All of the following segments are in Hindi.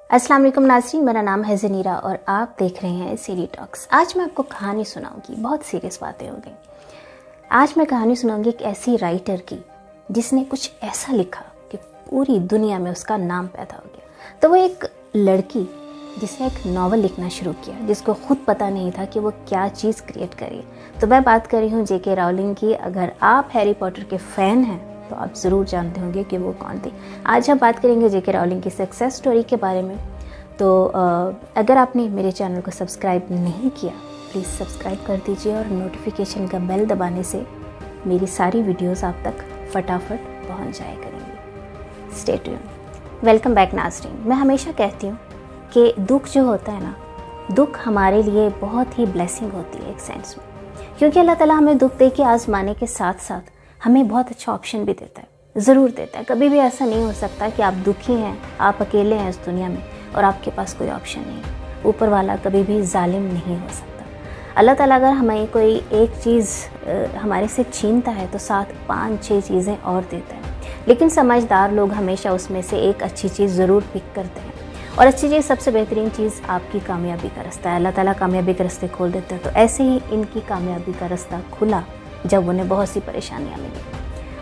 अस्सलाम वालेकुम नाज़रीन, मेरा नाम है ज़नीरा और आप देख रहे हैं सीरी टॉक्स। आज मैं आपको कहानी सुनाऊंगी, बहुत सीरियस बातें हो गई। आज मैं कहानी सुनाऊंगी एक ऐसी राइटर की जिसने कुछ ऐसा लिखा कि पूरी दुनिया में उसका नाम पैदा हो गया। तो वो एक लड़की जिसने एक नावल लिखना शुरू किया, जिसको खुद पता नहीं था कि वो क्या चीज़ क्रिएट करी। तो मैं बात कर रही हूँ जेके राउलिंग की। अगर आप हैरी पॉटर के फ़ैन हैं तो आप ज़रूर जानते होंगे कि वो कौन थी। आज हम बात करेंगे जेके राउलिंग की सक्सेस स्टोरी के बारे में। तो अगर आपने मेरे चैनल को सब्सक्राइब नहीं किया, प्लीज़ सब्सक्राइब कर दीजिए और नोटिफिकेशन का बेल दबाने से मेरी सारी वीडियोस आप तक फटाफट पहुंच जाया करेंगी। Stay tuned. वेलकम बैक नाज़रीन। मैं हमेशा कहती हूँ कि दुख जो होता है ना, दुख हमारे लिए बहुत ही ब्लेसिंग होती है एक सेंस में, क्योंकि अल्लाह ताला हमें दुख दे के आजमाने के साथ साथ हमें बहुत अच्छा ऑप्शन भी देता है, ज़रूर देता है। कभी भी ऐसा नहीं हो सकता कि आप दुखी हैं, आप अकेले हैं इस दुनिया में और आपके पास कोई ऑप्शन नहीं है। ऊपर वाला कभी भी जालिम नहीं हो सकता। अल्लाह ताला अगर हमें कोई एक चीज़ हमारे से छीनता है तो साथ 5-6 चीज़ें और देता है। लेकिन समझदार लोग हमेशा उसमें से एक अच्छी चीज़ ज़रूर पिक करते हैं, और अच्छी चीज़, सबसे बेहतरीन चीज़ आपकी कामयाबी का रास्ता है। अल्लाह ताला कामयाबी के रास्ते खोल देते हैं। तो ऐसे ही इनकी कामयाबी का रास्ता खुला जब उन्हें बहुत सी परेशानियाँ मिली।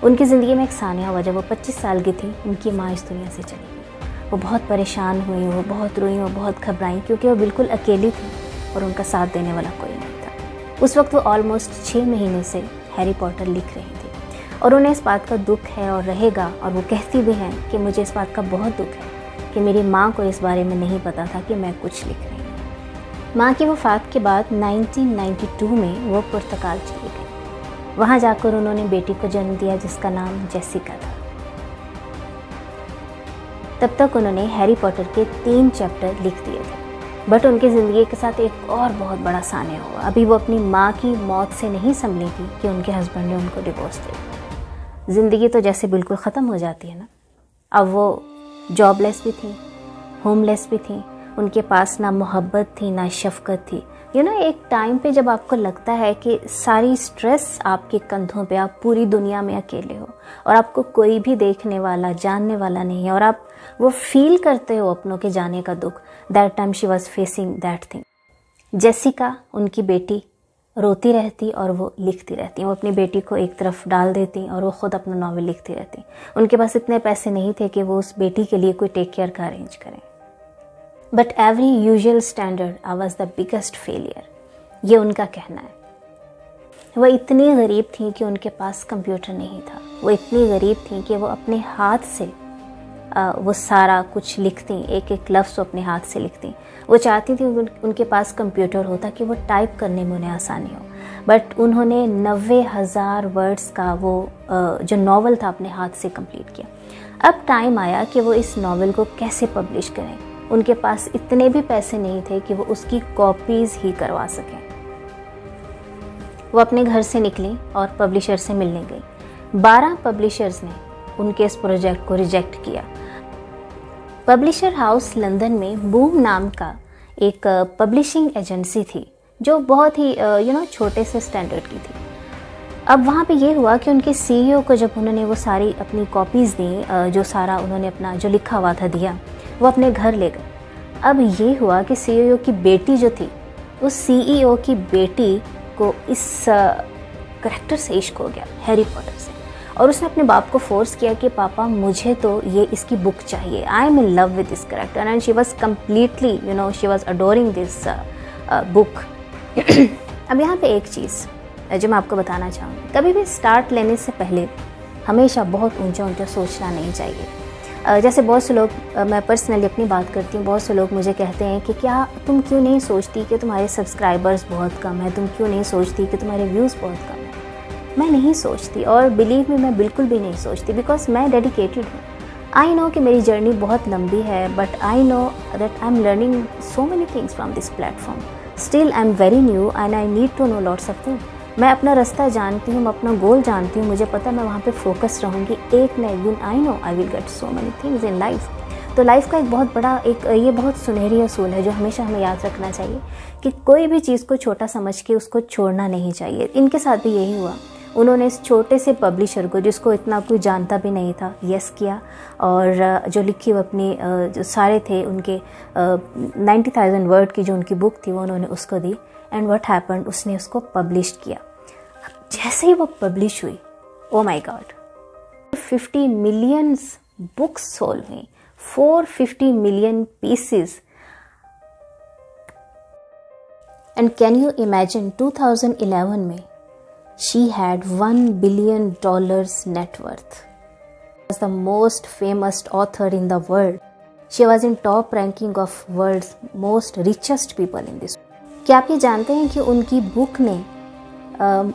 उनकी ज़िंदगी में एक सानिया हुआ। जब वो 25 साल की थी, उनकी माँ इस दुनिया से चली गई। वो बहुत परेशान हुई, वो बहुत रोई, वो बहुत घबराई, क्योंकि वो बिल्कुल अकेली थी और उनका साथ देने वाला कोई नहीं था। उस वक्त वो ऑलमोस्ट 6 महीने से हैरी पॉटर लिख रही थी और उन्हें इस बात का दुख है और रहेगा, और वो कहती भी हैं कि मुझे इस बात का बहुत दुख है कि मेरी माँ को इस बारे में नहीं पता था कि मैं कुछ लिख रही हूँ। माँ की वफ़ात के बाद 1992 में वो पुर्तगाल चली गई। वहाँ जाकर उन्होंने बेटी को जन्म दिया जिसका नाम जेसिका था। तब तक उन्होंने हैरी पॉटर के 3 चैप्टर लिख दिए थे, बट उनकी ज़िंदगी के साथ एक और बहुत बड़ा सानिया हुआ। अभी वो अपनी माँ की मौत से नहीं संभली थी कि उनके हस्बैंड ने उनको डिवोर्स दे दिया। ज़िंदगी तो जैसे बिल्कुल ख़त्म हो जाती है ना। अब वो जॉबलेस भी थी, होमलेस भी थी, उनके पास ना मोहब्बत थी ना शफ़क़त थी। एक टाइम पे जब आपको लगता है कि सारी स्ट्रेस आपके कंधों पे, आप पूरी दुनिया में अकेले हो और आपको कोई भी देखने वाला, जानने वाला नहीं है, और आप वो फील करते हो अपनों के जाने का दुख। That time she was facing that thing. Jessica, उनकी बेटी, रोती रहती और वो लिखती रहती। वो अपनी बेटी को एक तरफ डाल देती और वो खुद अपना नावल लिखती रहती। उनके पास इतने पैसे नहीं थे कि वो उस बेटी के लिए कोई टेक केयर का अरेंज करें। But every usual standard I was the biggest failure, ये उनका कहना है। वो इतनी गरीब थी कि उनके पास कंप्यूटर नहीं था। वो इतनी गरीब थी कि वो अपने हाथ से वो सारा कुछ लिखती, एक एक लफ्ज़ अपने हाथ से लिखती। वो चाहती थी उनके पास कंप्यूटर हो ताकि वो टाइप करने में उन्हें आसानी हो। बट उन्होंने 90,000 वर्ड्स का वो जो नावल था अपने हाथ से कंप्लीट किया। अब टाइम आया कि वो इस नावल को कैसे पब्लिश करें। उनके पास इतने भी पैसे नहीं थे कि वो उसकी कॉपीज़ ही करवा सकें। वो अपने घर से निकली और पब्लिशर से मिलने गई। 12 पब्लिशर्स ने उनके इस प्रोजेक्ट को रिजेक्ट किया। पब्लिशर हाउस लंदन में बूम नाम का एक पब्लिशिंग एजेंसी थी जो बहुत ही छोटे से स्टैंडर्ड की थी। अब वहाँ पे ये हुआ कि उनके सीईओ को जब उन्होंने वो सारी अपनी कॉपीज़ दी, जो सारा उन्होंने अपना जो लिखा हुआ था दिया, वो अपने घर ले गए। अब ये हुआ कि सीईओ की बेटी जो थी, उस सीईओ की बेटी को इस करैक्टर से इश्क हो गया, हैरी पॉटर से, और उसने अपने बाप को फोर्स किया कि पापा मुझे तो ये इसकी बुक चाहिए, I am in love with this character, and she was completely she was adoring this book. अब यहाँ पे एक चीज़ जो मैं आपको बताना चाहूँगी, कभी भी स्टार्ट लेने से पहले हमेशा बहुत ऊंचा ऊंचा सोचना नहीं चाहिए। जैसे बहुत से लोग, मैं पर्सनली अपनी बात करती हूँ, बहुत से लोग मुझे कहते हैं कि क्या तुम क्यों नहीं सोचती कि तुम्हारे सब्सक्राइबर्स बहुत कम है, तुम क्यों नहीं सोचती कि तुम्हारे व्यूज़ बहुत कम है। मैं नहीं सोचती, और बिलीव मी, मैं बिल्कुल भी नहीं सोचती, बिकॉज मैं डेडिकेटेड हूँ। आई नो कि मेरी जर्नी बहुत लंबी है, but I know that I am learning so many things from this platform. Still I am very new and I need to know lots of things. मैं अपना रास्ता जानती हूँ, मैं अपना गोल जानती हूँ, मुझे पता है मैं वहाँ पे फोकस रहूँगी। एक न एक दिन I know I will get so many things in life. तो लाइफ का एक बहुत बड़ा ये बहुत सुनहरी असूल है जो हमेशा हमें याद रखना चाहिए कि कोई भी चीज़ को छोटा समझ के उसको छोड़ना नहीं चाहिए। इनके साथ भी यही हुआ। उन्होंने इस छोटे से पब्लिशर को, जिसको इतना कोई जानता भी नहीं था, यस किया और जो लिखी वो अपनी जो सारे थे उनके 90,000 वर्ड की जो उनकी बुक थी वो उन्होंने उसको दी। एंड व्हाट हैपेंड, उसने उसको पब्लिश किया। जैसे ही वो पब्लिश हुई, oh my God, 50 million books sold हुई, 450 million pieces. And can you imagine 2011 में she had $1 billion net worth. She was the most famous author in the world. She was in top ranking of world's most richest people in this. क्या आप ये जानते हैं कि उनकी बुक ने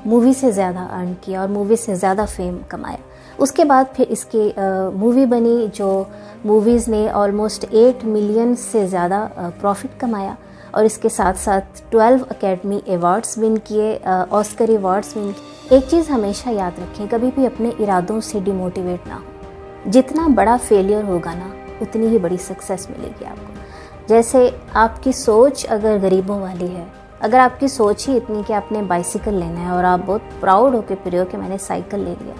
मूवी से ज़्यादा अर्न किया और मूवी से ज़्यादा फेम कमाया। उसके बाद फिर इसकी मूवी बनी, जो मूवीज़ ने ऑलमोस्ट 8 मिलियन से ज़्यादा प्रॉफिट कमाया और इसके साथ साथ 12 अकेडमी अवार्ड्स विन किए, ऑस्कर अवार्ड्स विन किए। एक चीज़ हमेशा याद रखें, कभी भी अपने इरादों से डिमोटिवेट ना हो। जितना बड़ा फेलियर होगा ना, उतनी ही बड़ी सक्सेस मिलेगी आपको। जैसे आपकी सोच अगर गरीबों वाली है, अगर आपकी सोच ही इतनी कि आपने बाइसिकल लेना है और आप बहुत प्राउड होकर फिर हो कि मैंने साइकिल ले लिया,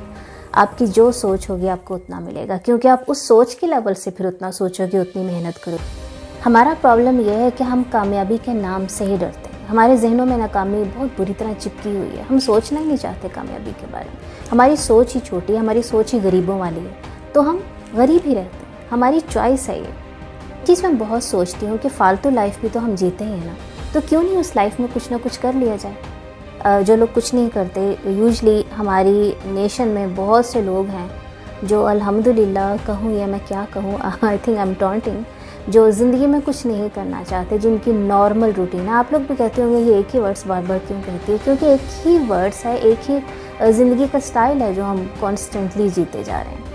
आपकी जो सोच होगी आपको उतना मिलेगा, क्योंकि आप उस सोच के लेवल से फिर उतना सोचोगे, उतनी मेहनत करोगे। हमारा प्रॉब्लम यह है कि हम कामयाबी के नाम से ही डरते हैं। हमारे जहनों में नाकामी बहुत बुरी तरह चिपकी हुई है। हम सोचना ही नहीं चाहते कामयाबी के बारे में। हमारी सोच ही छोटी है, हमारी सोच ही गरीबों वाली है, तो हम गरीब ही रहते हैं। हमारी चॉइस है ये चीज़। मैं बहुत सोचती हूँ कि फालतू लाइफ भी तो हम जीते हैं ना, तो क्यों नहीं उस लाइफ में कुछ ना कुछ कर लिया जाए। जो लोग कुछ नहीं करते, यूजली हमारी नेशन में बहुत से लोग हैं जो अल्हम्दुलिल्लाह कहूँ या मैं क्या कहूँ, I think I am taunting, जो ज़िंदगी में कुछ नहीं करना चाहते, जिनकी नॉर्मल रूटीन है। आप लोग भी कहते होंगे ये एक ही वर्ड्स बार बार क्यों कहती है, क्योंकि एक ही वर्ड्स है, एक ही ज़िंदगी का स्टाइल है जो हम कॉन्स्टेंटली जीते जा रहे हैं।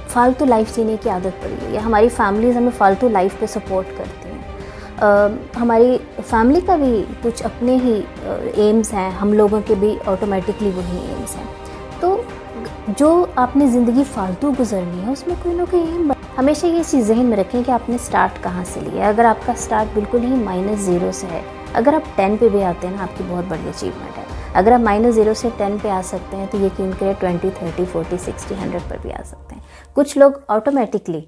फालतू लाइफ जीने की आदत पड़ी हुई है। हमारी फैमिलीज़ हमें फालतू लाइफ पे सपोर्ट करती हैं। हमारी फैमिली का भी कुछ अपने ही एम्स हैं, हम लोगों के भी ऑटोमेटिकली वही एम्स हैं। तो जो आपने ज़िंदगी फालतू गुजरनी है, उसमें कोई ना कोई एम। हमेशा ये चीज़ जहन में रखें कि आपने स्टार्ट कहाँ से लिया है। अगर आपका स्टार्ट बिल्कुल ही -0 से है, अगर आप 10 पे भी आते हैं ना, आपकी बहुत बड़ी अचीवमेंट है। अगर आप -0 से 10 पे आ सकते हैं तो यकीन करें 20, 30, 40, 60, 100 पर भी आ सकते हैं। कुछ लोग ऑटोमेटिकली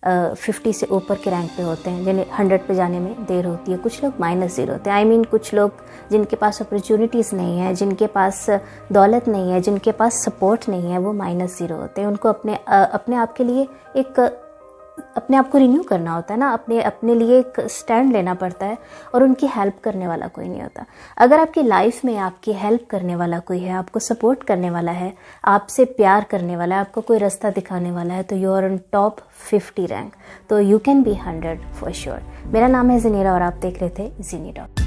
50 से ऊपर के रैंक पे होते हैं, जिन्हें 100 पे जाने में देर होती है। कुछ लोग -0 होते हैं। आई मीन कुछ लोग जिनके पास अपॉर्चुनिटीज़ नहीं है, जिनके पास दौलत नहीं है, जिनके पास सपोर्ट नहीं है, वो -0 होते हैं। उनको अपने आप के लिए अपने आप को रिन्यू करना होता है ना, अपने लिए एक स्टैंड लेना पड़ता है और उनकी हेल्प करने वाला कोई नहीं होता। अगर आपकी लाइफ में आपकी हेल्प करने वाला कोई है, आपको सपोर्ट करने वाला है, आपसे प्यार करने वाला है, आपको कोई रास्ता दिखाने वाला है, तो you are on top 50 rank, तो you can be 100 for sure. मेरा नाम है ज़नीरा और आप देख रहे थे ज़नी टॉक।